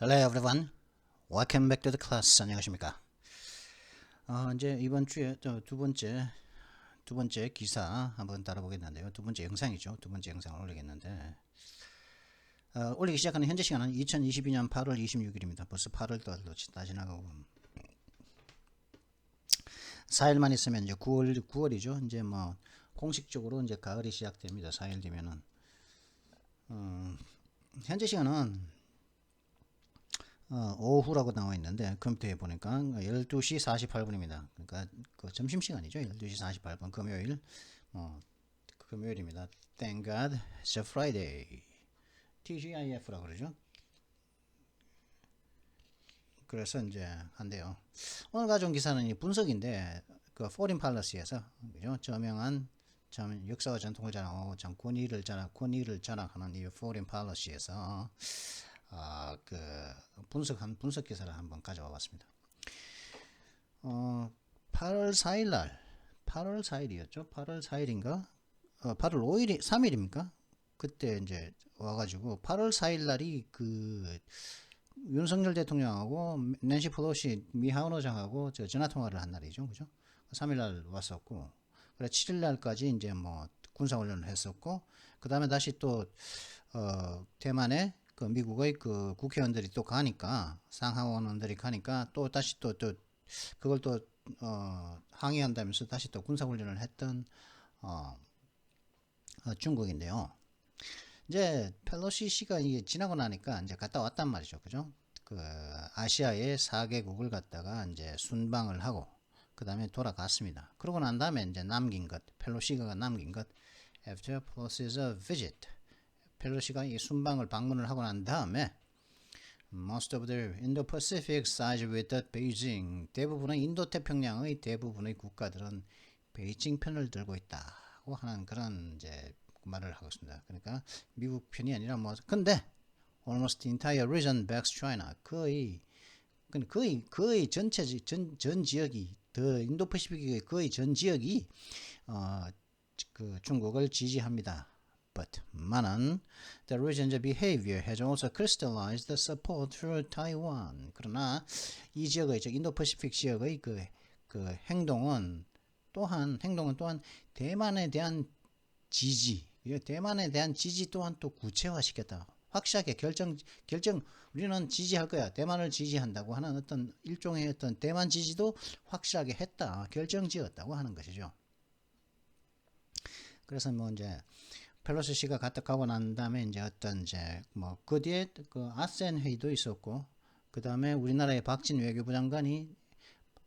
Hello everyone. Welcome back to the class. 안녕하십니까? 이제 이번 주에 두 번째 기사 한번 따라보겠는데요. 두 번째 영상이죠. 두 번째 영상을 올리겠는데 올리기 시작하는 현재 시간은 2022년 8월 26일입니다. 벌써 8월 달도 다 지나가고 4일만 있으면 이제 9월이죠. 이제 뭐 공식적으로 이제 가을이 시작됩니다. 4일 뒤면은 현재 시간은 오후라고 나와 있는데 컴퓨터에 보니까 12시 48분입니다. 그러니까 그 점심시간이죠. 12시 48분 금요일 금요일입니다. Thank God it's a Friday. TGIF라고 그러죠. 그래서 이제 한대요. 오늘 가져온 기사는 이 분석인데 그 Foreign Policy에서 그죠? 저명한 참 역사와 전통을 자랑하고 참 권위를 자랑하는 이 Foreign Policy에서 그 분석 기사를 한번 가져와 봤습니다. 8월 4일 날 8월 4일이었죠. 8월 4일인가? 8월 5일이 3일입니까? 그때 이제 와가지고 8월 4일 날이 그 윤석열 대통령하고 낸시 펠로시 미 하원의장하고 전화 통화를 한 날이죠, 그죠? 3일 날 왔었고, 그래 7일 날까지 이제 뭐 군사 훈련을 했었고, 그 다음에 다시 또 대만에 그 미국의 그 국회의원들이 또 가니까 상하원원들이 가니까 또 다시 또 그걸 또 항의한다면서 다시 또 군사훈련을 했던 중국인데요. 이제 펠로시 씨가 이게 지나고 나니까 이제 갔다 왔단 말이죠, 그죠? 그 아시아의 4개국을 갔다가 이제 순방을 하고 그 다음에 돌아갔습니다. 그러고 난 다음에 이제 남긴 것, 펠로시가 남긴 것, after Pelosi's visit. 펠로시가 이 순방을 방문을 하고 난 다음에 most of the Indo-Pacific sides with Beijing. 대부분의 인도태평양의 대부분의 국가들은 베이징 편을 들고 있다고 하는 그런 이제 말을 하고 있습니다. 그러니까 미국 편이 아니라 뭐 근데 almost the entire region backs China. 거의 전체 전 지역이 더 인도패시픽의 거의 전 지역이 그 중국을 지지합니다. But 만은 the region's behavior has also crystallized the support for Taiwan. 그러나 이 지역의 인도패시픽 지역의 그 행동은 또한 대만에 대한 지지, 대만에 대한 지지 또한 또 구체화시켰다. 확실하게 결정 우리는 지지할 거야. 대만을 지지한다고 하는 어떤 일종의 어떤 대만 지지도 확실하게 했다. 결정지었다고 하는 것이죠. 그래서 뭐 이제 펠로시 씨가 가고 난 다음에 이제 어떤 이제 뭐 그 뒤에 그 아세안 회의도 있었고 그 다음에 우리나라의 박진 외교부 장관이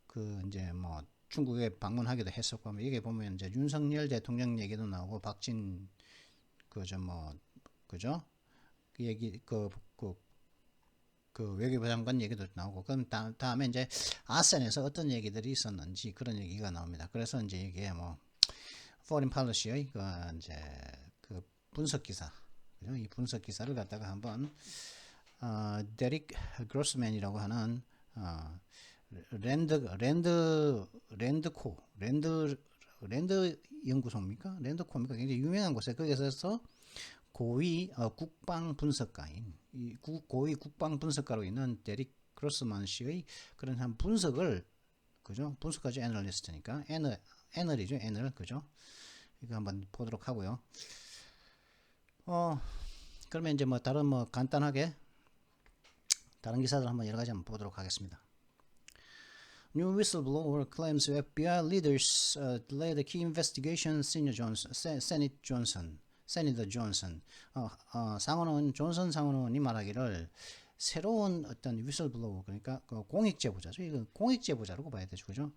그 이제 뭐 중국에 방문하기도 했었고 여기 보면 이제 윤석열 대통령 얘기도 나오고 박진 그저 뭐 그죠? 그 얘기 그 외교부 장관 얘기도 나오고 그럼 다음에 이제 아세안에서 어떤 얘기들이 있었는지 그런 얘기가 나옵니다. 그래서 이제 이게 뭐 Foreign Policy의 그 이제 그 분석 기사, 그죠? 이 분석 기사를 갖다가 한번 데릭 그로스맨이라고 하는 랜드 연구소입니까? 랜드코입니까? 굉장히 유명한 곳에 거기서 고위 국방 분석가인 고위 국방 분석가로 있는 데릭 크로스만 씨의 그런 한 분석을 그죠? 분석가죠. 애널리스트니까 애널이죠. 애널 그죠? 이거 한번 보도록 하고요. 그러면 이제 뭐 다른 뭐 간단하게 다른 기사들 한번 여러 가지 한번 보도록 하겠습니다. New whistleblower claims FBI leaders delayed the key investigation. Senator Johnson. 상원은 존슨 상원의원이 말하기를 새로운 어떤 whistleblower 그러니까 그 공익 제보자죠. 이거 공익 제보자라고 봐야 되죠, 그죠?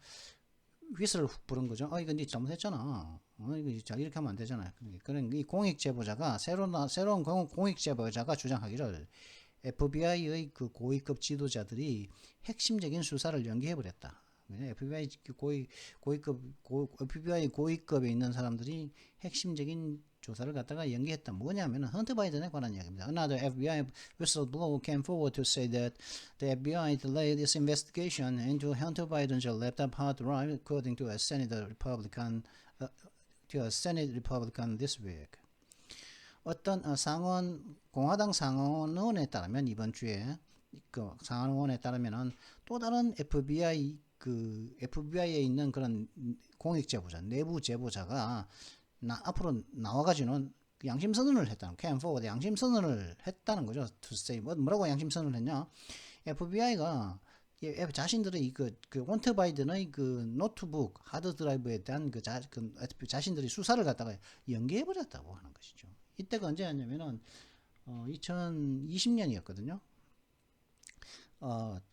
휘슬을 훅 부른 거죠. 이거 네 잘못했잖아. 이거 이렇게 하면 안 되잖아요. 그런 이 공익 제보자가 새로운 공익 제보자가 주장하기를 FBI의 그 고위급 지도자들이 핵심적인 수사를 연기해버렸다. FBI 고위급에 있는 사람들이 핵심적인 조사를 갖다가 연기했다. 뭐냐면 헌트 바이든에 관한 이야기입니다. Another FBI whistleblower came forward to say that the FBI delayed its investigation into Hunter Biden's laptop hard drive, according to a Senate Republican this week. 어떤 공화당 상원에 따르면 이번 주에 그 상원에 따르면은 또 다른 FBI에 있는 그런 공익 제보자, 내부 제보자가 앞으로 나와가지고는 양심 선언을 했다는, came forward 양심 선언을 했다는 거죠. To say 뭐라고 양심 선언을 했냐? FBI가 자신들의 그 헌터 바이든의 그 노트북 하드 드라이브에 대한 자신들이 수사를 갖다가 연기해 버렸다고 하는 것이죠. 이때가 언제였냐면은 2020년이었거든요.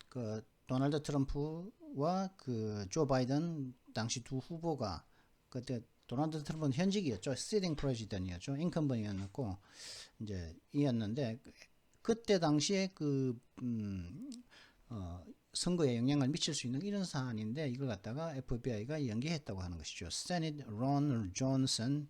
그 도널드 트럼프와 그 조 바이든 당시 두 후보가 그때 도널드 트럼프는 현직이었죠. 시팅 프레지던트였죠. 인컴번이었고 이제 이었는데 그때 당시에 선거에 영향을 미칠 수 있는 이런 사안인데 이걸 갖다가 FBI가 연기했다고 하는 것이죠. 세닛 론 존슨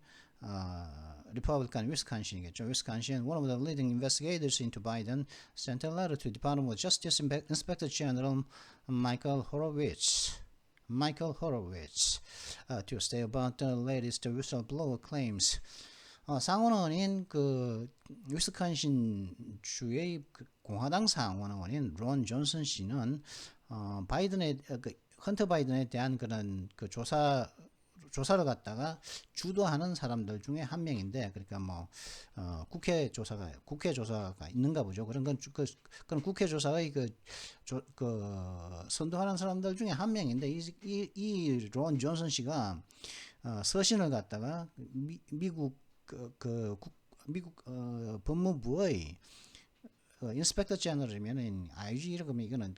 리퍼블리칸 위스콘신이겠죠. 위스콘신 one of the leading investigators into Biden sent a letter to Department of Justice Inspector General Michael Horowitz to say about the latest whistleblower claims. 상원의원인 그 위스콘신 주의 공화당 상원의원인 론 존슨 씨는 바이든의 헌터 바이든에 대한 그런 그 조사를 갖다가 주도하는 사람들 중에 한 명인데, 그러니까 뭐 국회 조사가 있는가 보죠. 그런 그런 국회 조사의 선도하는 사람들 중에 한 명인데 이 론 존슨 씨가 서신을 갖다가 미국 법무부의 인스펙터 제너럴이면은 IG 이러면 이거는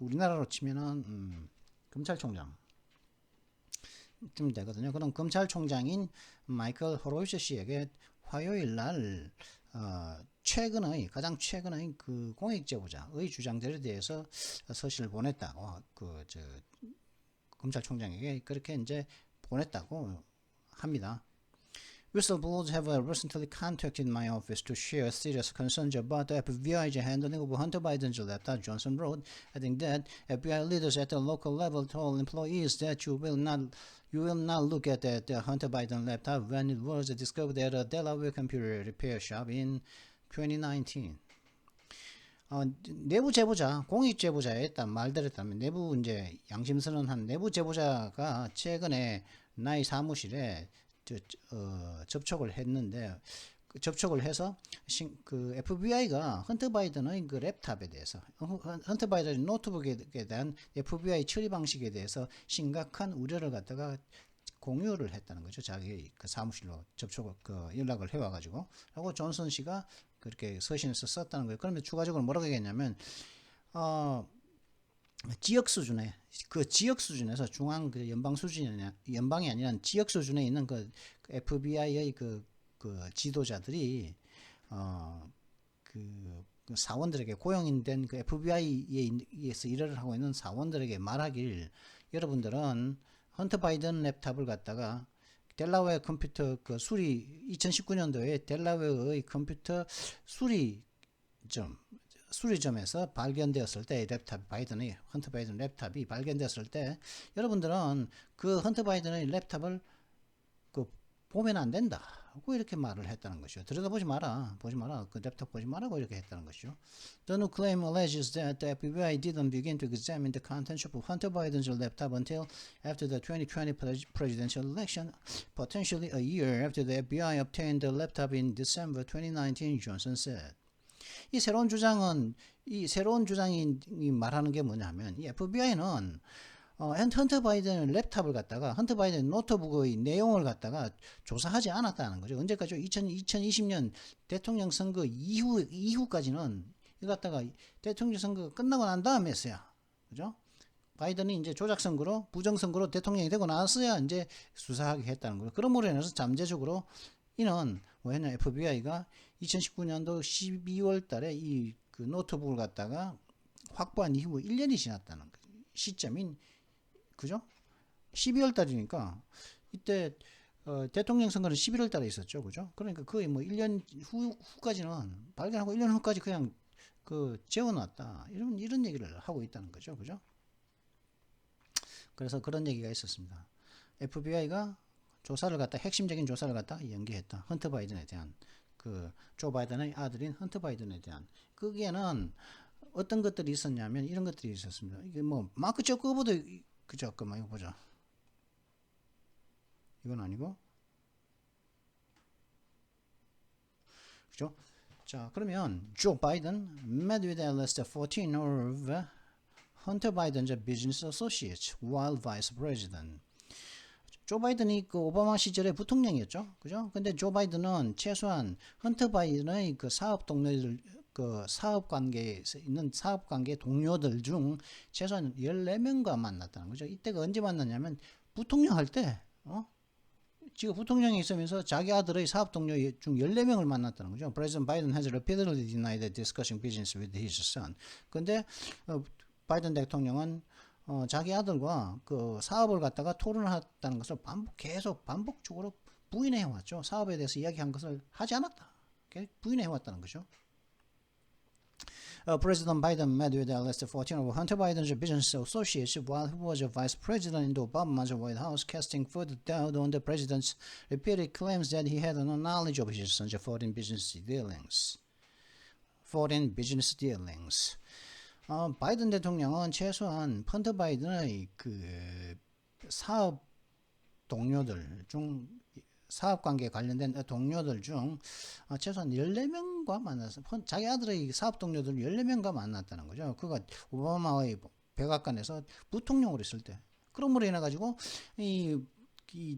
우리나라로 치면은 검찰총장 좀 되거든요. 그럼 검찰총장인 마이클 호로이츠 씨에게 화요일 날 가장 최근의 그 공익 제보자의 주장들에 대해서 서신을 보냈다고 검찰총장에게 그렇게 이제 보냈다고 합니다. Whistleblowers have recently contacted my office to share serious concerns about the FBI's handling of Hunter Biden's laptop, Johnson wrote, adding that FBI leaders at the local level told employees that you will not look at the Hunter Biden laptop when it was discovered at a Delaware computer repair shop in 2019. 내부 제보자, 공익 제보자에 따른 말들에 따르면 내부 이제 양심 선언한 내부 제보자가 최근에 나의 사무실에 접촉을 했는데 접촉을 해서 그 FBI가 헌터 바이든의 그 랩탑에 대해서 헌터 바이든의 노트북에 대한 FBI 처리 방식에 대해서 심각한 우려를 갖다가 공유를 했다는 거죠. 자기 그 사무실로 연락을 해와가지고 하고 존슨 씨가 그렇게 서신에서 썼다는 거예요. 그러면 추가적으로 뭐라고 얘기했냐면 지역 수준에서 중앙 연방 수준이 연방이 아니라 지역 수준에 있는 그 FBI의 그 지도자들이 그 사원들에게 고용된 그 FBI에서 일을 하고 있는 사원들에게 말하길, 여러분들은 헌터 바이든 랩탑을 갖다가 델라웨어 컴퓨터 2019년도에 델라웨어의 컴퓨터 수리점에서 발견되었을 때 헌터 바이든 랩탑이 발견되었을 때 여러분들은 그 헌터 바이든의 랩탑을 보면 안 된다. 고 이렇게 말을 했다는 것이죠. 들여다보지 마라. 그 랩탑 보지 마라고 이렇게 했다는 것이죠. The new claim alleges that the FBI didn't begin to examine the contents of Hunter Biden's laptop until after the 2020 presidential election, potentially a year after the FBI obtained the laptop in December 2019, Johnson said. 이 새로운 주장이 말하는 게 뭐냐면, 이 FBI는 헌터 바이든 랩탑을 갖다가 헌터 바이든 노트북의 내용을 갖다가 조사하지 않았다는 거죠. 언제까지? 2020년 대통령 선거 이후까지는 이 갖다가 대통령 선거가 끝나고 난 다음에서야, 그죠? 바이든이 이제 조작 선거로 부정 선거로 대통령이 되고 나서야 이제 수사하게 했다는 거예요. 그러므로 인해서 잠재적으로 이는 왜냐 FBI가 2019년도 12월 달에 이 그 노트북을 갖다가 확보한 이후 1년이 지났다는 시점인, 그죠? 12월 달이니까 이때 대통령 선거는 11월 달에 있었죠. 그죠? 그러니까 거의 뭐 1년 후까지는 발견하고 1년 후까지 그냥 재워놨다. 이런 얘기를 하고 있다는 거죠. 그죠? 그래서 그런 얘기가 있었습니다. FBI가 핵심적인 조사를 갖다 연기했다. 헌터 바이든에 대한 조 바이든의 아들인 헌터 바이든에 대한, 거기에는 어떤 것들이 있었냐면 이런 것들이 있었습니다. 이게 뭐 마크 저커버도 그죠? 잠깐만 이거 보자. 이건 아니고 그죠? 자 그러면 조 바이든 met with at least 14 of Hunter Biden's business associates while vice president. 조 바이든이 그 오바마 시절에 부통령이었죠. 그죠? 근데 조 바이든은 최소한 헌터 바이든의 그 사업 동료들 그 사업 관계에 있는 사업 관계 동료들 중 최소한 14명과 만났다는 거죠. 이때가 언제 만났냐면 부통령 할 때 지금 부통령이 있으면서 자기 아들의 사업 동료 중 14명을 만났다는 거죠. President Biden has repeatedly denied discussing business with his son. 근데 바이든 대통령은 자기 아들과 그 사업을 갖다가 토론했다는 것을 계속 반복적으로 부인해 왔죠. 사업에 대해서 이야기한 것을 하지 않았다. 부인해 왔다는 거죠. President Biden met with at least 14 of Hunter Biden's business associates while he was a vice president in the Obama's White House, casting further doubt on the president's repeated claims that he had no knowledge of his son's foreign business dealings. 바이든 대통령은 최소한 헌터 바이든의 그 사업 동료들 중 사업 관계에 관련된 동료들 중 최소한 14명과 만나서 자기 아들의 사업 동료들 14명과 만났다는 거죠. 그가 오바마의 백악관에서 부통령으로 있을 때. 그러므로 인해 가지고 이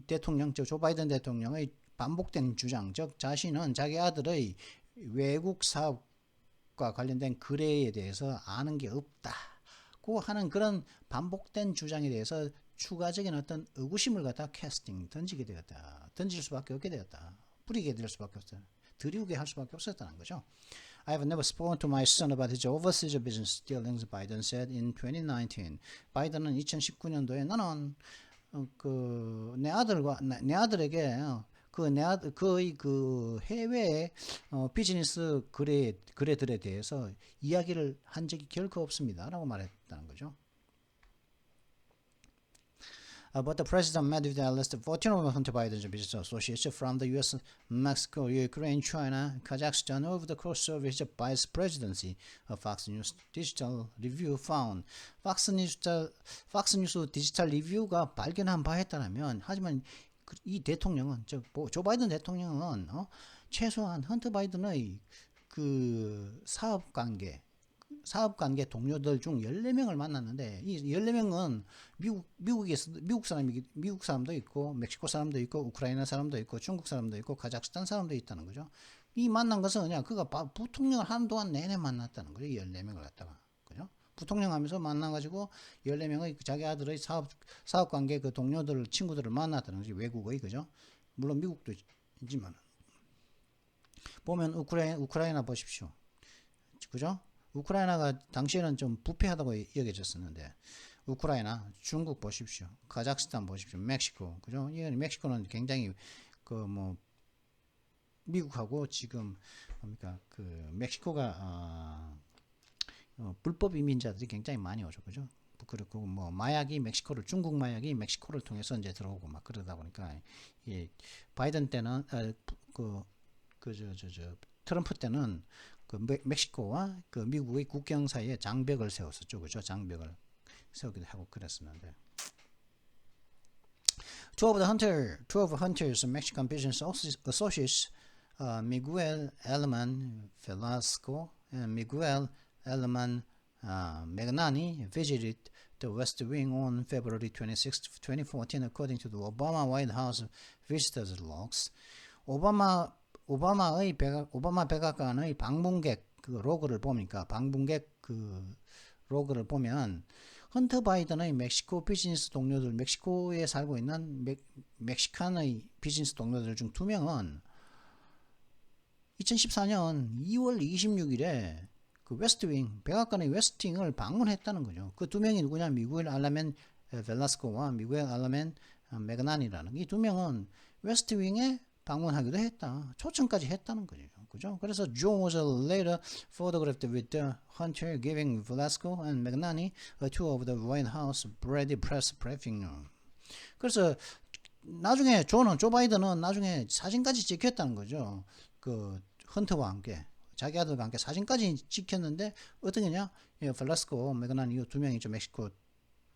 대통령 조 바이든 대통령의 반복된 주장, 즉 자신은 자기 아들의 외국 사업과 관련된 거래에 대해서 아는 게 없다고 하는 그런 반복된 주장에 대해서 추가적인 어떤 의구심을 갖다 캐스팅 던지게 되었다. 던질 수밖에 없게 되었다. 뿌리게 될 수밖에 없다. 들이우게 할 수밖에 없었다는 거죠. I have never spoken to my son about his overseas business dealings, Biden said in 2019. 바이든은 2019년도에 나는 내 아들에게 그의 그 해외 비즈니스 거래들에 대해서 이야기를 한 적이 결코 없습니다라고 말했다는 거죠. But the president met with at least 14 of Hunter Biden's business associates from the U.S., Mexico, Ukraine, China, Kazakhstan over the course of his vice presidency, a Fox News Digital Review found. Fox News 디지털 리뷰가 발견한 바에 따르면 하지만 이 대통령은 조 바이든 대통령은 최소한 헌터 바이든의 그 사업 관계 동료들 중 14명을 만났는데 이 14명은 미국 사람도 있고 멕시코 사람도 있고 우크라이나 사람도 있고 중국 사람도 있고 카자흐스탄 사람도 있다는 거죠. 이 만난 것은 그냥 그가 부통령을 하는 동안 내내 만났다는 거죠. 14명을 갖다가. 그죠? 부통령 하면서 만나가지고 14명의 자기 아들의 사업 관계 그 동료들 친구들을 만났다는 거지. 외국의 그죠? 물론 미국도 있지만 보면 우크라이나 보십시오. 그죠? 우크라이나가 당시에는 좀 부패하다고 여겨졌었는데 우크라이나, 중국 보십시오. 카자흐스탄 보십시오. 멕시코. 그죠? 멕시코는 굉장히 미국하고 지금 뭡니까? 그 멕시코가 불법 이민자들이 굉장히 많이 오죠. 그죠? 그리고 중국 마약이 멕시코를 통해서 이제 들어오고 막 그러다 보니까 바이든 때는 트럼프 때는 그 멕시코와 그 미국의 국경 사이에 장벽을 세웠었죠. 그죠? 장벽을 세우기도 하고 그랬었는데. Two of Hunter's Mexican business associates, Miguel Alemán Velasco and Miguel Alemán Magnani, visited the West Wing on February 26, 2014, according to the Obama White House visitors logs. 오바마 백악관의 방문객 그 로그를 보면 헌터 바이든의 멕시코 비즈니스 동료들, 멕시코에 살고 있는 멕시칸의 비즈니스 동료들 중 2명은 2014년 2월 26일에 그 웨스트윙, 백악관의 웨스트윙을 방문했다는 거죠. 그 2명이 누구냐? 미구엘 알라멘 벨라스코와 미구엘 알라멘 메그난이라는 이 2명은 웨스트윙에 방문하기도 했다. 초청까지 했다는 거죠. 그죠? 그래서 Joe was later photographed with Hunter giving Velasco and Magnani a tour of the White House Brady press briefing room. 그래서 나중에 조 바이든은 나중에 사진까지 찍혔다는 거죠. 그 헌터와 함께 자기 아들과 함께 사진까지 찍혔는데 어떻게 냐 벨라스코 메그난 이 두 명이죠. 멕시코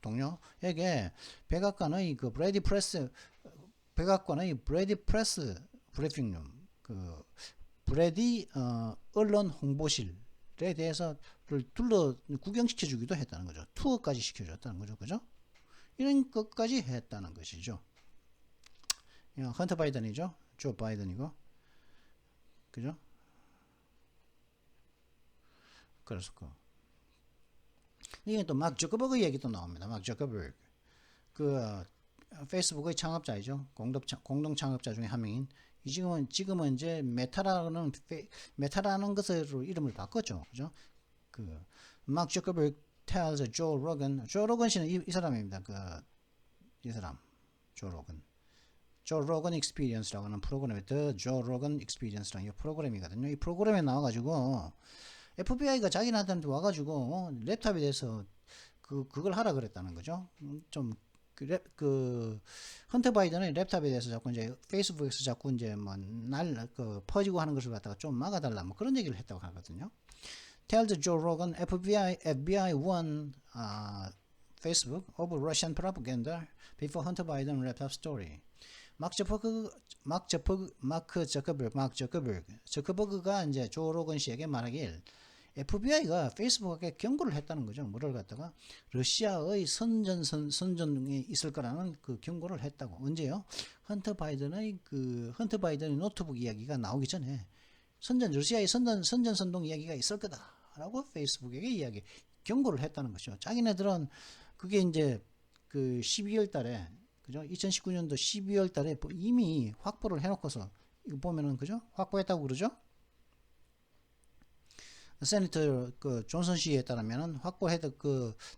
동료에게 백악관의 그 브래디 프레스 백악관의 브래디 프레스 브리핑룸 그 브래디 언론 홍보실에 대해서를 둘러 구경시켜 주기도 했다는 거죠. 투어까지 시켜 줬다는 거죠. 그죠? 이런 것까지 했다는 것이죠. 헌터 바이든이죠. 조 바이든이고. 그죠? 그래서 이게 또 막 저커버그 얘기도 나옵니다. 막 저커버그 그 페이스북의 창업자이죠. 공동 창업자 중에 한 명인 지금은 이제 메타라는 것으로 이름을 바꿨죠. 그죠? 그 막 저커버그 tells 조 로건 씨는 이 사람입니다. 이 사람 조 로건 익스피리언스라고 하는 프로그램에 조 로건 익스피리언스라는 이 프로그램이거든요. 이 프로그램에 나와가지고 FBI가 자기네한테 와가지고 랩탑에 대해서 그걸 하라 그랬다는 거죠. 좀 헌터 바이든의 랩탑에 대해서 자꾸 이제 페이스북에서 자꾸 이제 퍼지고 하는 것을 갖다가 좀 막아달라 뭐 그런 얘기를 했다고 하거든요. Tells Joe Rogan FBI won Facebook over Russian propaganda before Hunter Biden laptop story. 마크 저커버그가 이제 조 로건 씨에게 말하길 FBI가 페이스북에 경고를 했다는 거죠. 뭐를 갖다가 러시아의 선전에 있을 거라는 그 경고를 했다고. 언제요? 헌터 바이든의 노트북 이야기가 나오기 전에 러시아의 선전 이야기가 있을 거다라고 페이스북에게 경고를 했다는 것이죠. 자기네들은 그게 이제 그 12월 달에 그죠? 2019년도 12월 달에 이미 확보를 해놓고서 이거 보면은 그죠? 확보했다고 그러죠? 세니터 존슨 씨에 따르면은 확보했던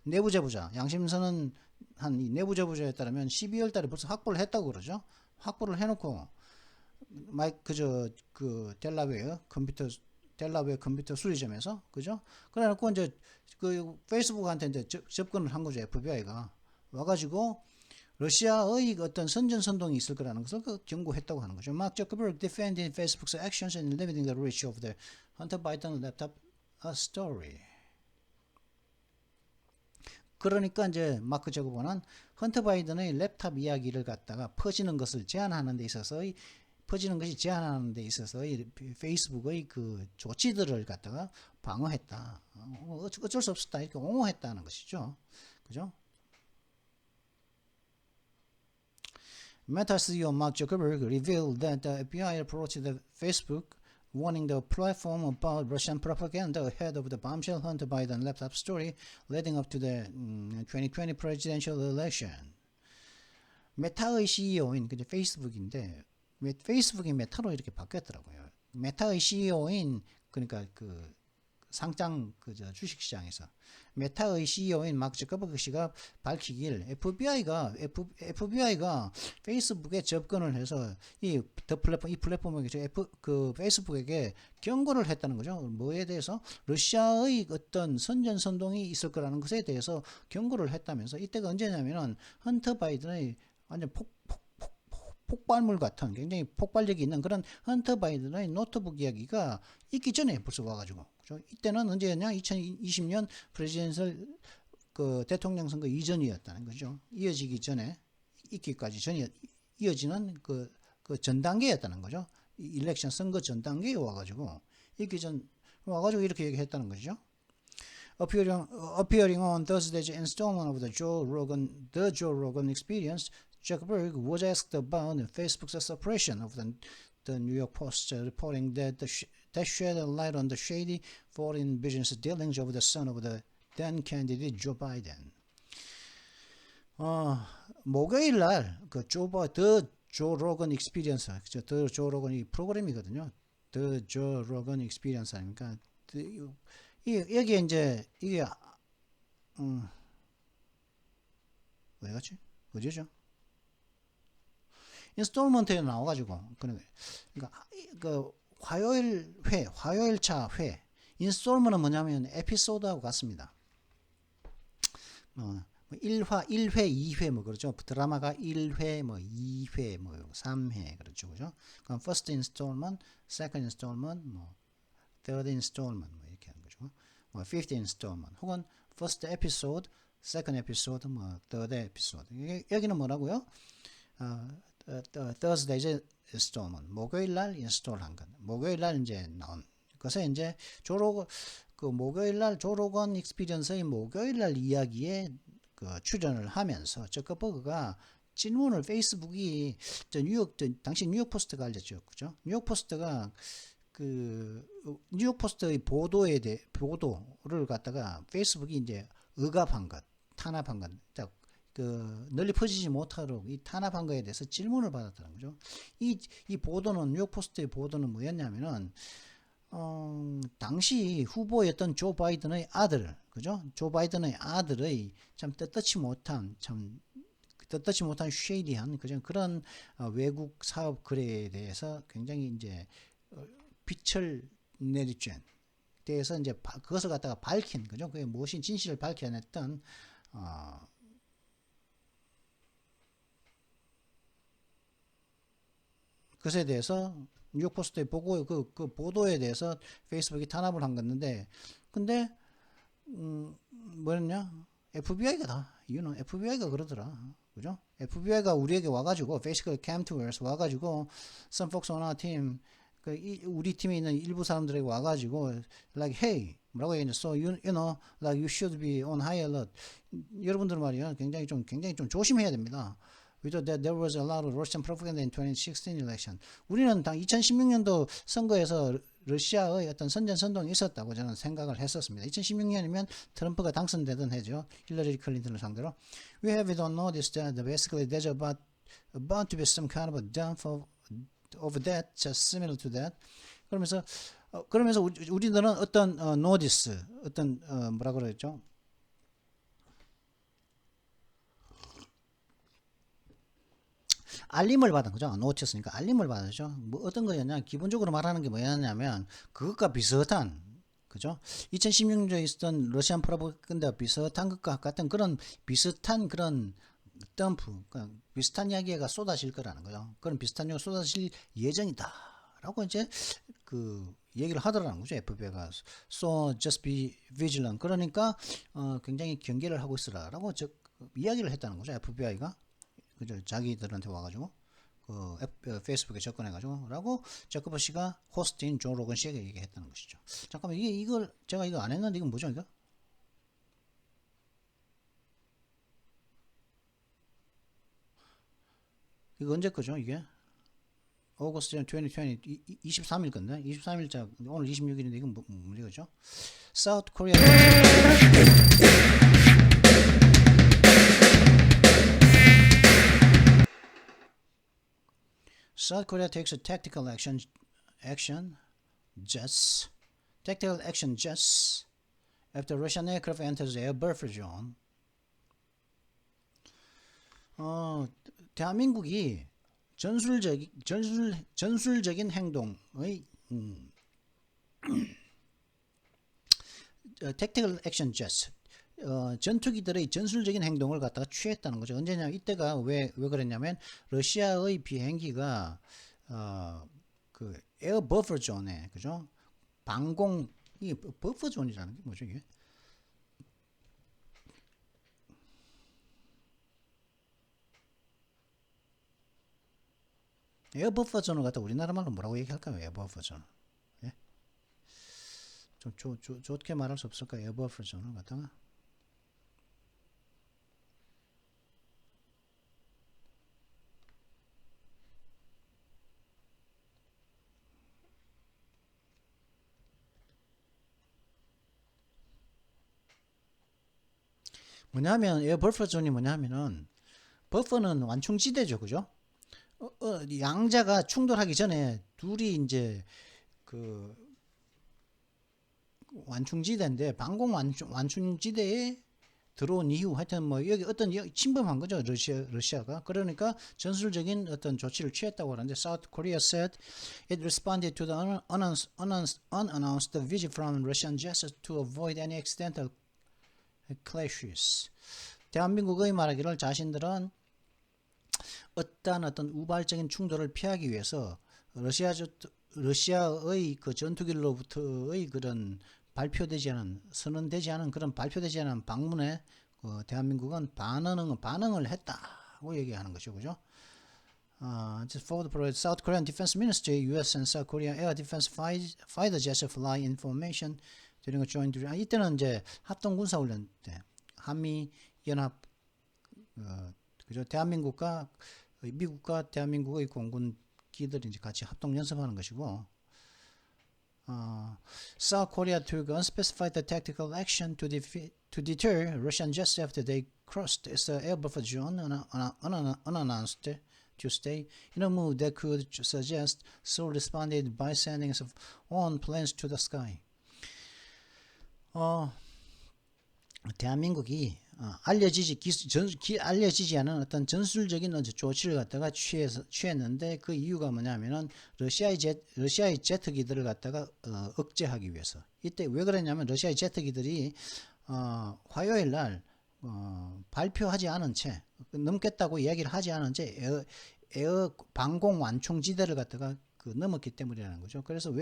내부 제보자 양심선언 한 이 내부 제보자에 따르면 12월 달에 벌써 확보를 했다고 그러죠. 확보를 해놓고 델라웨어 컴퓨터 수리점에서 그죠? 그래놓고 이제 페이스북한테 이제 접근을 한 거죠. FBI가 와가지고 러시아의 어떤 선전선동이 있을 거라는 것을 경고했다고 하는 거죠. Mark Zuckerberg defending Facebook's actions and limiting the reach of the Hunter Biden laptop story. 그러니까 이제 마크 저커버그는 헌터 바이든의 랩탑 이야기를 갖다가 퍼지는 것이 제한하는 데 있어서 페이스북의 그 조치들을 갖다가 방어했다. 어쩔 수 없었다. 이렇게 옹호했다는 것이죠. 그죠? Meta CEO Mark Zuckerberg revealed that the FBI approached the Facebook, warning the platform about Russian propaganda ahead of the bombshell Hunter Biden laptop story leading up to the 2020 presidential election. 메타의 CEO인 페이스북인데 페이스북이 메타로 이렇게 바뀌었더라고요. 메타의 CEO인 그러니까 상장 주식시장에서 메타의 CEO인 마크 저커버그 씨가 밝히길 FBI가 페이스북에 접근을 해서 이 플랫폼에게 페이스북에게 경고를 했다는 거죠. 뭐에 대해서 러시아의 어떤 선전선동이 있을 거라는 것에 대해서 경고를 했다면서 이때가 언제냐면은 헌터 바이든의 완전 폭발물 같은 굉장히 폭발력이 있는 그런 헌터 바이든의 노트북 이야기가 있기 전에 벌써 와가지고 그죠? 이때는 언제였냐? 2020년 프레지던셜 대통령 선거 이전이었다는 거죠. 이어지기 전에 있기까지 이어지는 그 전 단계였다는 거죠. 일렉션 선거 전 단계에 와가지고 있기 전 와가지고 이렇게 얘기했다는 거죠. Appearing on Thursday's installment of the Joe Rogan Experience, Zuckerberg was asked about Facebook's suppression of the New York Post, reporting that shed a light on the shady foreign business dealings of the son of the then candidate Joe Biden. 목요일 날 조 로건 익스피리언스, 더 조 로건 이 프로그램이거든요. 더 조 로건 익스피리언스 아닙니까? 여기에 이제 이게 왜 갔지? 어디죠? 인스톨먼트에 나와가지고 그러니까 화요일차 회 인스톨먼트는 뭐냐면 에피소드하고 같습니다. 1화, 1회, 2회 뭐 그렇죠. 드라마가 1회, 뭐 2회, 뭐 3회 그렇죠. 그죠? 그럼 first installment, second installment, 뭐 third installment 뭐 이렇게 하는 거죠. 뭐 fifth installment 혹은 first episode, second episode, 뭐 third episode. 여기는 뭐라고요? Thursday installment. 목요일 날 인스톨한 것. 목요일 날 이제 나온. 그래서 이제 그 목요일 날 조로건 익스피리언스의 목요일 날 이야기에 그 출연을 하면서 저커버그가 질문을 페이스북이 당시 뉴욕 포스트가 알렸죠, 그죠? 뉴욕 포스트가 그 뉴욕 포스트의 보도를 갖다가 페이스북이 이제 억압한 것, 탄압한 것, 그 널리 퍼지지 못하도록 이 탄압한 거에 대해서 질문을 받았다는 거죠. 이 보도는 뉴욕 포스트의 보도는 뭐였냐면은 당시 후보였던 조 바이든의 아들, 그죠? 조 바이든의 아들의 참 떳떳지 못한 쉐이디한 그런 외국 사업 거래에 대해서 굉장히 이제 빛을 내리쬐 대해서 이제 그것을 갖다가 밝힌, 그죠? 그게 무엇인 진실을 밝혀냈던 그것에 대해서 뉴욕 포스트의 그 보도에 대해서 페이스북이 탄압을 한 건데, 근데 뭐였냐? FBI가 다 이유는 FBI가 그러더라, 그죠? FBI가 우리에게 와가지고 basically came to us 와가지고 some folks on our team 우리 팀에 있는 일부 사람들에게 와가지고 like hey 뭐라고 얘기했냐? So you know like you should be on high alert. 여러분들 말이야 굉장히 좀 조심해야 됩니다. We thought that there was a lot of Russian propaganda in 2016 election. 우리는 당 2016년도 선거에서 러시아의 어떤 선전선동이 있었다고 저는 생각을 했었습니다. 2016년이면 트럼프가 당선되던 해죠. 힐러리 클린턴을 상대로. We have don't noticed that basically there's about to be some kind of a dump of that, just similar to that. 그러면서 우리들은 어떤 notice, 어떤 뭐라 그러죠? 알림을 받은 거죠. 노티스니까 알림을 받았죠. 뭐 어떤 거였냐? 기본적으로 말하는 게 뭐였냐면 그것과 비슷한, 그죠? 2016년에 있었던 러시안 프로파간다 비슷한 것과 같은 그런 비슷한 그런 덤프, 그러니까 비슷한 이야기가 쏟아질 거라는 거죠. 그런 비슷한 이야기가 쏟아질 예정이다라고 이제 그 얘기를 하더라는 거죠. FBI가 so just be vigilant. 그러니까 굉장히 경계를 하고 있으라라고 이야기를 했다는 거죠. FBI가. 그죠? 자기들한테 와가지고 페이스북에 접근해가지고 라고 저커버 씨가 호스트인 조 로건 씨에게 얘기했다는 것이죠. 잠깐만 이걸 제가 이거 안 했는데 이건 뭐죠 이거? 이거 언제 거죠 이게? 오거스트 2020 23일 건데 23일자 오늘 26일인데 이건 뭐죠? South Korea South Korea takes a tactical action just after Russian aircraft enters air buffer zone. 대한민국이 전술적인 행동의 tactical action just 전투기들의 전술적인 행동을 갖다가 취했다는 거죠. 언제냐? 이때가 왜 그랬냐면 러시아의 비행기가 그 에어 버퍼 존에, 그죠? 이 버퍼 존이라는 게 뭐죠 이게? 에어 버퍼 존을 갖다 우리나라 말로 뭐라고 얘기할까요? 에어 버퍼 존. 예? 좀 좋게 말할 수 없을까? 에어 버퍼 존을 갖다가. 뭐냐면 에어 버퍼 존이 뭐냐면은 버퍼는 완충지대죠, 그죠? 양자가 충돌하기 전에 둘이 이제 그 완충지대인데 방공 완충지대에 들어온 이후 하여튼 뭐 여기 어떤 침범한 거죠, 러시아가. 그러니까 전술적인 어떤 조치를 취했다고 하는데 South Korea said it responded to the unannounced visit from Russian jets to avoid any accidental clashes. 대한민국의 말하기를 자신들은 어떤 우발적인 충돌을 피하기 위해서 러시아의 그 전투기로부터의 그런 발표되지 않은 선언되지 않은 그런 발표되지 않은 방문에 대한민국은 반응을 했다고 얘기하는 것이죠, 그죠? Just for the parade, South Korean Defense Ministry, U.S. and South Korea Air Defense Fighter Jets fly information during a joint. 이때는 이제 합동 군사 훈련 때 한미 연합 그죠? 대한민국과 미국과 대한민국의 공군기들이 이제 같이 합동 연습하는 것이고. South Korea took unspecified tactical action to deter Russian jets after they crossed its air buffer zone unannounced Tuesday in a move that could suggest Seoul responded by sending its own planes to the sky. 대한민국이 알려지지 않은 어떤 전술적인 조치를 갖다가 취했는데 그 이유가 뭐냐면은 러시아의 제트기들을 갖다가 억제하기 위해서. 이때 왜 그랬냐면 러시아의 제트기들이 화요일 날 발표하지 않은 채 넘겠다고 이야기를 하지 않은 채 에어 방공 완충지대를 갖다가 넘었기 때문이라는 거죠. 그래서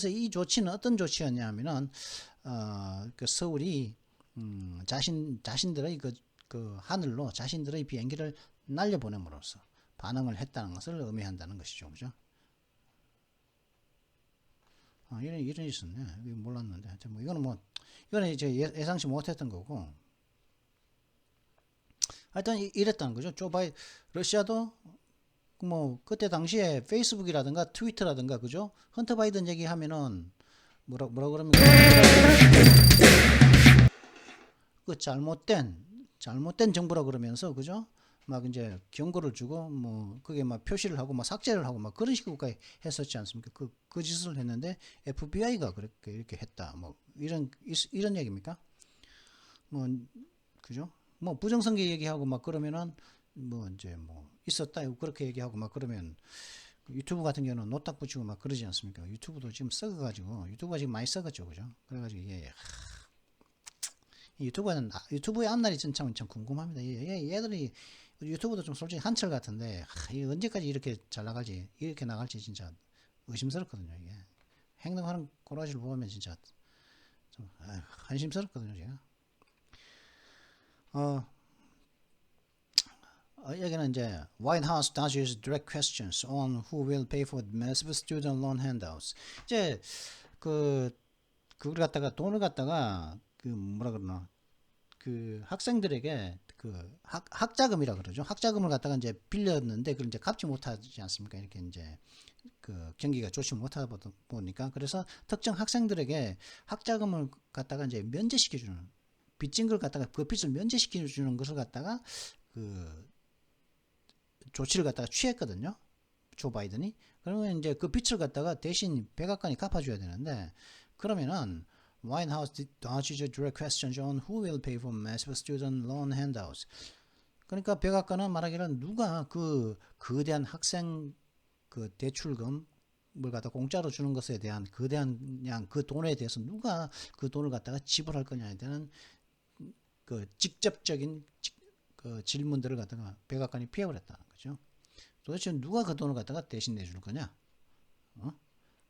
이 조치는 어떤 조치였냐면은 그 서울이 자신들의 그 하늘로 자신들의 비행기를 날려보냄으로써 반응을 했다는 것을 의미한다는 것이죠, 그죠? 이런 일이 있었네. 몰랐는데, 이거는 이제 예상치 못했던 거고. 하여튼 이랬다는 거죠. 러시아도 뭐 그때 당시에 페이스북이라든가 트위터라든가 그죠? 헌터 바이든 얘기하면은 뭐라 그러면 그 잘못된 정보라 그러면서 그죠? 막 이제 경고를 주고 뭐 그게 막 표시를 하고 막 삭제를 하고 막 그런 식으로까지 했었지 않습니까? 그 짓을 했는데 FBI가 그렇게 이렇게 했다. 뭐 이런 얘기입니까? 뭐 그죠? 뭐 부정선거 얘기하고 막 그러면은 뭐 이제 뭐 있었다 그렇게 얘기하고 막 그러면 유튜브 같은 경우는 노딱 붙이고 막 그러지 않습니까? 유튜브도 지금 썩어가지고 유튜브가 지금 많이 썩었죠, 그죠? 그래가지고 유튜브의 앞날이 참 궁금합니다. 얘들이 유튜브도 좀 솔직히 한철 같은데 언제까지 이렇게 잘 나갈지 이렇게 나갈지 진짜 의심스럽거든요. 이게 행동하는 꼬라지를 보면 진짜 좀 한심스럽거든요. 제가. 여기는 이제 White House dodges direct questions on who will pay for massive student loan handouts. 이제 그걸 갖다가 돈을 갖다가 뭐라 그러나 그 학생들에게 그 학자금이라 그러죠. 학자금을 갖다가 이제 빌렸는데 그걸 이제 갚지 못하지 않습니까? 이렇게 이제 그 경기가 좋지 못하다 보니까 그래서 특정 학생들에게 학자금을 갖다가 이제 면제시켜주는 빚진 걸 갖다가 그 빚을 면제시켜주는 것을 갖다가 그 조치를 갖다가 취했거든요. 조 바이든이. 그러면 이제 그 빚을 갖다가 대신 백악관이 갚아줘야 되는데 그러면은 White House dodges direct questions on who will pay for massive student loan handouts. 그러니까 백악관은 말하기를 누가 그 거대한 학생 그 대출금을 갖다 공짜로 주는 것에 대한 거대한 그 돈에 대해서 누가 그 돈을 갖다가 지불할 거냐에 대한 그 직접적인 그 질문들을 갖다가 백악관이 피해를 했다는 거죠. 도대체 누가 그 돈을 갖다가 대신 내줄 거냐?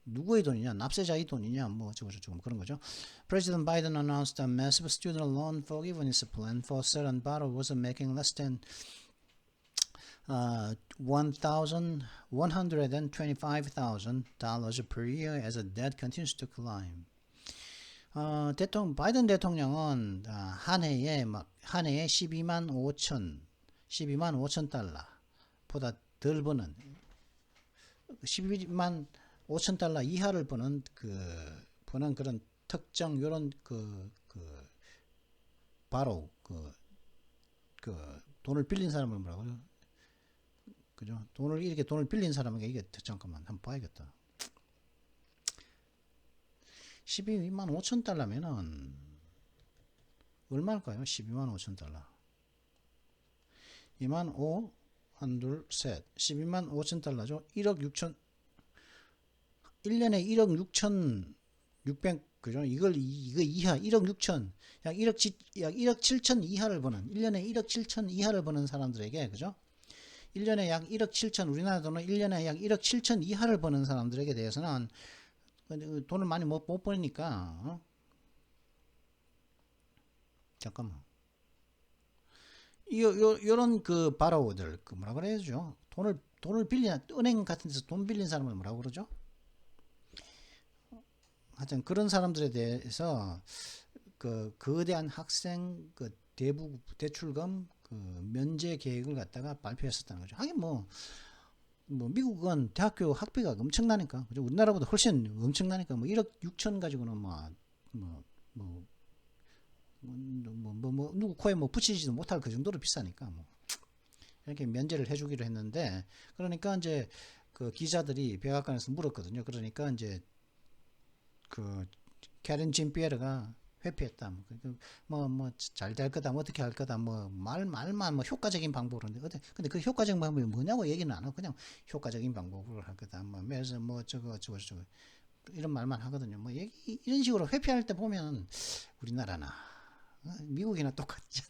누구의 돈이냐? 납세자의 돈이냐? 뭐 어쩌고저쩌고 그런 거죠. President Biden announced a massive student loan forgiveness plan for certain borrowers making less than $125,000 per year as the debt continues to climb. 바이든 대통령은 한 해에 12만 5천 달러보다 덜 버는 12만 5천 달러 이하를 버는 그런 특정 요런 바로 돈을 빌린 사람을 뭐라고요? 그죠? 이렇게 돈을 빌린 사람에게 이게 잠깐만 한번 봐야겠다. 12만 5천 달러면은 얼마일까요? 12만 5천 달러. 2만 5, 한, 둘, 셋. 12만 5천 달러죠. 1억 6천, 1년에 1억 6천 600, 그죠? 이거 이하, 1억 6천, 약 1억 7천 이하를 버는, 1년에 1억 7천 이하를 버는 사람들에게, 그죠? 1년에 약 1억 7천, 우리나라 돈은 1년에 약 1억 7천 이하를 버는 사람들에게 대해서는 돈을 많이 못 버니까, 잠깐만. 요런 그 바로워들, 그 뭐라 그래야죠? 돈을 빌린, 은행 같은 데서 돈 빌린 사람을 뭐라고 그러죠? 하여튼 그런 사람들에 대해서 그 거대한 학생 그 대출금 그 면제 계획을 갖다가 발표했었다는 거죠. 하긴 뭐 미국은 대학교 학비가 엄청나니까, 그죠? 우리나라보다 훨씬 엄청나니까 뭐 1억 6천 가지고는 뭐, 뭐, 누구 코에 뭐 붙이지도 못할 그 정도로 비싸니까 뭐 이렇게 면제를 해주기로 했는데, 그러니까 이제 그 기자들이 백악관에서 물었거든요. 그러니까 이제 그 캐런 진 피에르가 회피했다. 잘 될 거다, 뭐 어떻게 할 거다, 말만 효과적인 방법으로. 근데 그 효과적인 방법이 뭐냐고 얘기는 안 하고 그냥 효과적인 방법으로 할 거다. 그래서 저거 이런 말만 하거든요. 이런 식으로 회피할 때 보면 우리나라나 미국이나 똑같잖아.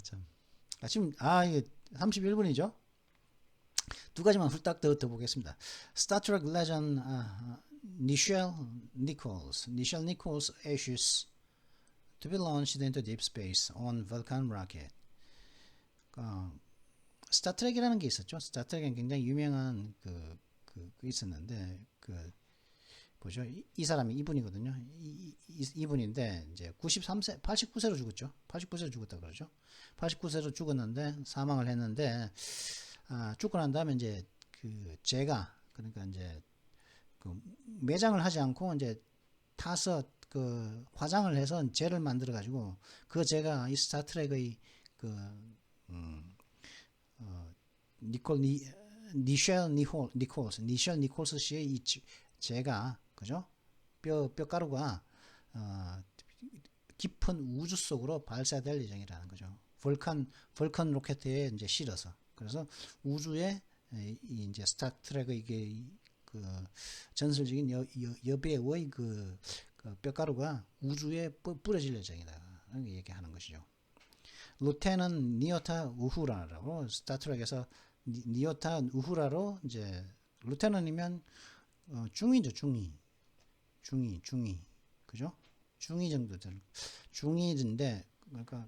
참. 지금 이게 31분이죠. 두 가지만 훌딱 더 보겠습니다. 스타트랙 레전드 Nichelle Nichols ashes to be launched into deep space on Vulcan rocket. 스타트랙이라는 게 있었죠. 스타트랙은 굉장히 유명한 그 있었는데 보죠. 이 사람이 이분이거든요. 이분인데 이제 93세, 89세로 죽었죠. 89세로 죽었다 그러죠. 89세로 죽었는데 사망을 했는데 죽고 난 다음에 이제 그러니까 이제 그 매장을 하지 않고 이제 타서 그 화장을 해서 젤을 만들어 가지고 그 제가 이 스타트랙의 니셸 니콜스 씨의 이 제가 그죠? 뼈가루가 깊은 우주 속으로 발사될 예정이라는 거죠. 벌칸 로켓에 이제 실어서, 그래서 우주에 이제 스타트랙의 이게 그 전설적인 여배우의 그 뼈가루가 우주에 뿌려질 예정이다. 이렇게 얘기하는 것이죠. 루테는 니오타 우후라라고 스타트랙에서 니오타 우후라로 이제 루테는이면 중위죠. 중위 그죠? 중위 정도 될 중위인데, 그러니까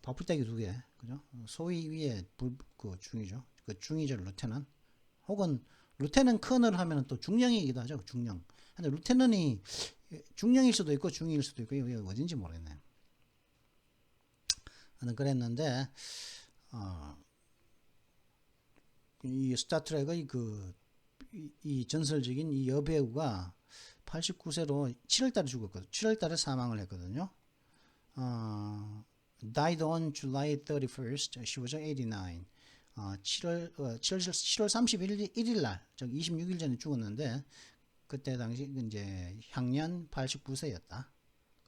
바풀떼기 두 개, 그죠? 소위 위에 그 중위죠. 그 중위죠. 루테는, 혹은 루테는 커널 하면은 또 중령이기도 하죠. 중령. 근데 루테는이 중령일 수도 있고 중위일 수도 있고 이게 어딘지 모르겠네. 하여튼 그랬는데 이 스타트랙의 이 전설적인 이 여배우가 89세로 7월달에 죽었거든요. 7월달에 사망을 했거든요. Died on July 31st. She was 89. 7월 31일 날, 즉 26일 전에 죽었는데, 그때 당시 이제 향년 89세였다.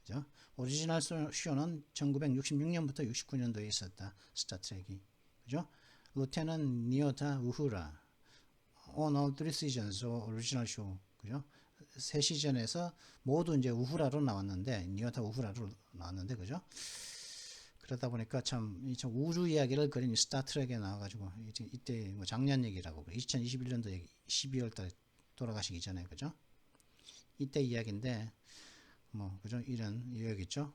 그죠? 오리지널 쇼는 1966년부터 69년도에 있었다. 스타트랙이. 그죠? 루테넌트 니오타 우후라. On all three seasons, 오리지널 쇼. 그죠? 세 시즌에서 모두 이제 우후라로 나왔는데, 니오타 우후라로 나왔는데, 그죠? 그러다 보니까 참 우주 이야기를 그린 스타트랙에 나와가지고 이때 뭐 작년 얘기라고 2021년도 얘기, 12월달에 돌아가시기 전에, 그죠? 이때 이야기인데 뭐 그죠? 이런 이야기죠.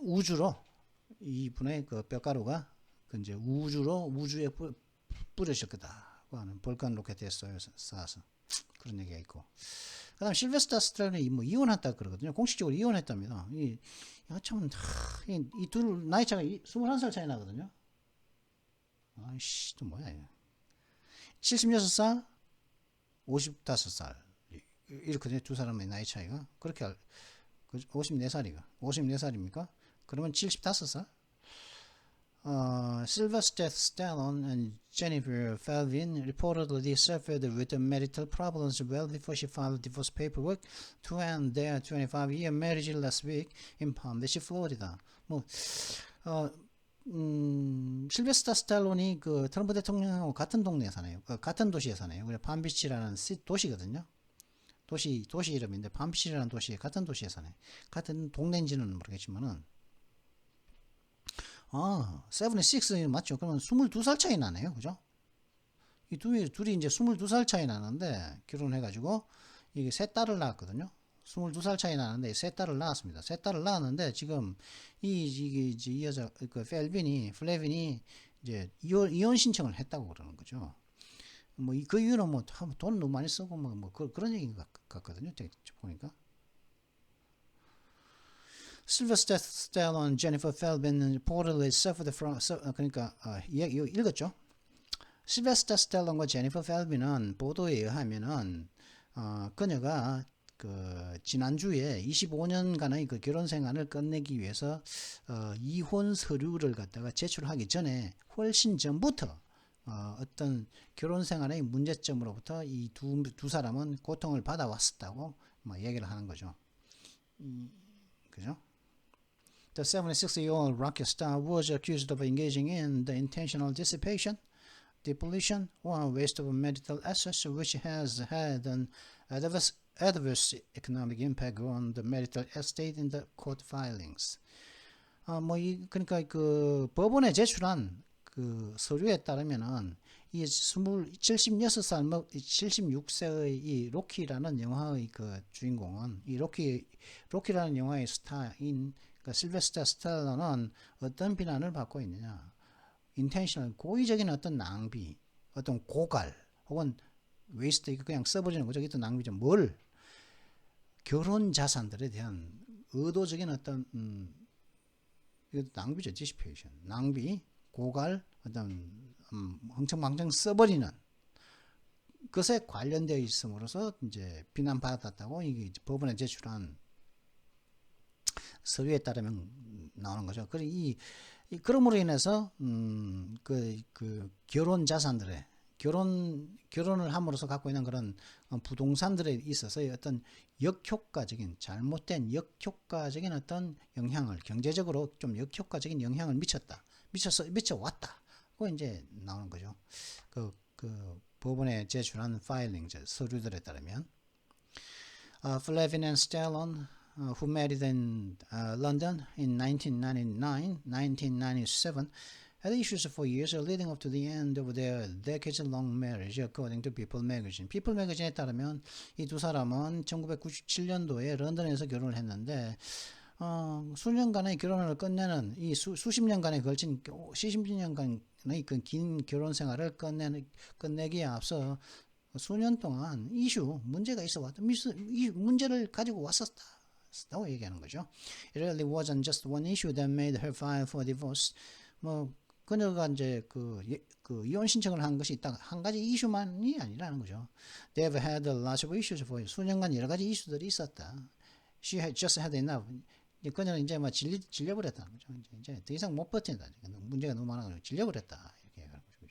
우주로 이분의 그 뼈가루가 이제 우주에 뿌려질 거다고 하는 볼칸 로켓에 쏴서 그런 얘기가 있고. 그 다음 실베스터 스탈론이 뭐 이혼했다 그러거든요. 공식적으로 이혼했답니다. 이 둘 나이 차가 21살 차이 나거든요. 아이씨, 또 뭐야 이거. 76살 55살 이렇거든요. 두 사람의 나이 차이가. 그렇게 54살입니까? 그러면 75살? Sylvester Stallone and Jennifer Falvin reportedly suffered with marital problems well before she filed divorce paperwork to end their 25-year marriage last week in Palm Beach, Florida. 실베스터 스탈론이 그 트럼프 대통령하고 같은 동네에 사네요. 같은 도시에 사네요. palmbeach라는 도시거든요. 도시 이름인데 palmbeach라는 도시에 같은 도시에 사네. 같은 동네인지는 모르겠지만은 76 맞죠? 그러면 22살 차이 나네요. 그죠? 이 둘이 이제 22살 차이 나는데, 결혼해가지고, 이게 세 딸을 낳았거든요. 22살 차이 나는데, 세 딸을 낳았습니다. 세 딸을 낳았는데, 지금, 이 여자, 플레빈이, 이제, 이혼 신청을 했다고 그러는 거죠. 뭐, 그 이유는 뭐, 돈 너무 많이 쓰고, 그런 얘기인 것 같거든요. 보니까. Sylvester Stallone, Jennifer Feldman reportedly suffered from, 그러니까, 이거 읽었죠? 실베스터 스텔론과 제니퍼 펠빈은 보도에 의하면은 그녀가 그 지난주에 25년간의 그 결혼 생활을 끝내기 위해서 이혼 서류를 갖다가 제출하기 전에 훨씬 전부터 어떤 결혼 생활의 문제점으로부터 이 두 사람은 고통을 받아왔었다고 뭐 얘기를 하는 거죠. 그죠? The 76-year-old rock star was accused of engaging in the intentional dissipation, depletion, or waste of marital assets, which has had an adverse economic impact on the marital estate in the court filings. 그러니까 그 법원에 제출한 그 서류에 따르면은 이 76세의 이 로키라는 영화의 그 주인공은 이 로키라는 영화의 스타인 그 실베스터 스텔론은 어떤 비난을 받고 있느냐? intentional 고의적인 어떤 낭비, 어떤 고갈 혹은 웨이스트 이거 그냥 써버리는 거죠. 이것도 낭비죠. 뭘 결혼 자산들에 대한 의도적인 어떤 이것도 낭비죠. 디시페이션 낭비, 고갈, 어떤 흥청망청 써버리는 것에 관련되어 있음으로써 이제 비난받았다고 이게 법원에 제출한 서류에 따르면 나오는 거죠. 그러므로 인해서 그 결혼 자산들의 결혼을 함으로써 갖고 있는 그런 부동산들에 있어서의 어떤 역효과적인 잘못된 역효과적인 어떤 영향을 경제적으로 좀 역효과적인 영향을 미쳐왔다. 그 이제 나오는 거죠. 그 법원에 제출한 파일링 서류들에 따르면 Flavin and Stallone who married in London in 1997, had issues for years leading up to the end of their decades-long marriage, according to People Magazine. People Magazine에 따르면 이 두 사람은 1997년도에 런던에서 결혼을 했는데 수년간의 결혼을 끝내는 이 수십 년간에 걸친 수십 년간의 그 긴 결혼 생활을 끝내기에 앞서 수년 동안 문제가 있어 왔다. 문제를 가지고 왔었다. 라고 얘기하는 거죠. It really wasn't just one issue that made her file for divorce. 그녀가 이제 그 이혼 신청을 한 것이 딱 한 가지 이슈만이 아니라는 거죠. They've had lots of issues for 수년간 여러 가지 이슈들이 있었다. She had just had enough. 그녀는 이제 막 질려버렸다는 거죠. 이제 더 이상 못 버틴다. 문제가 너무 많아가지고 질려버렸다. 이렇게 얘기하는 거죠.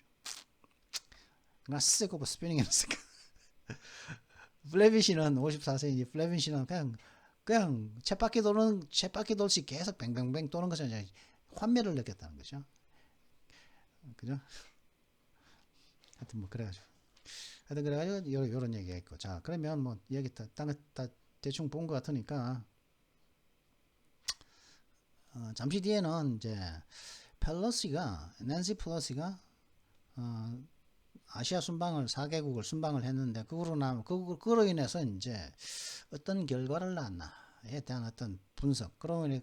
나 sick of spinning in a circle. 플레빈 씨는 54세인지 플레빈 씨는 그냥 쳇바퀴 돌씩 계속 뱅뱅뱅 도는 것은 이제 환멸을 느꼈다는 거죠. 그죠? 하여튼 그래가지고 요런 얘기가 있고. 자, 그러면 뭐 얘기 다 대충 본 것 같으니까 잠시 뒤에는 이제 낸시 펠로시가 아시아 순방을 4개국을 순방을 했는데 그거로 인해서 이제 어떤 결과를 낳았나에 대한 어떤 분석. 그러면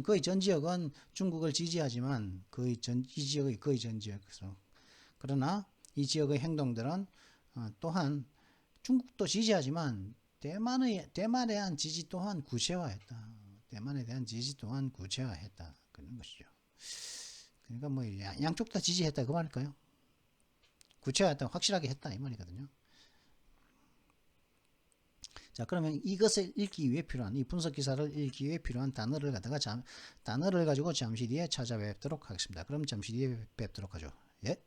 거의 전 지역은 중국을 지지하지만 이 지역의 거의 전 지역에서 그러나 이 지역의 행동들은 또한 중국도 지지하지만 대만에 대한 지지 또한 구체화했다. 대만에 대한 지지 또한 구체화했다. 그런 것이죠. 그러니까 뭐 양쪽 다 지지했다 그 말일까요? 구체화했다, 확실하게 했다 이 말이거든요. 자, 그러면 이것을 읽기 위해 필요한 이 분석 기사를 읽기 위해 필요한 단어를 가지고 잠시 뒤에 찾아뵙도록 하겠습니다. 그럼 잠시 뒤에 뵙도록 하죠. 예.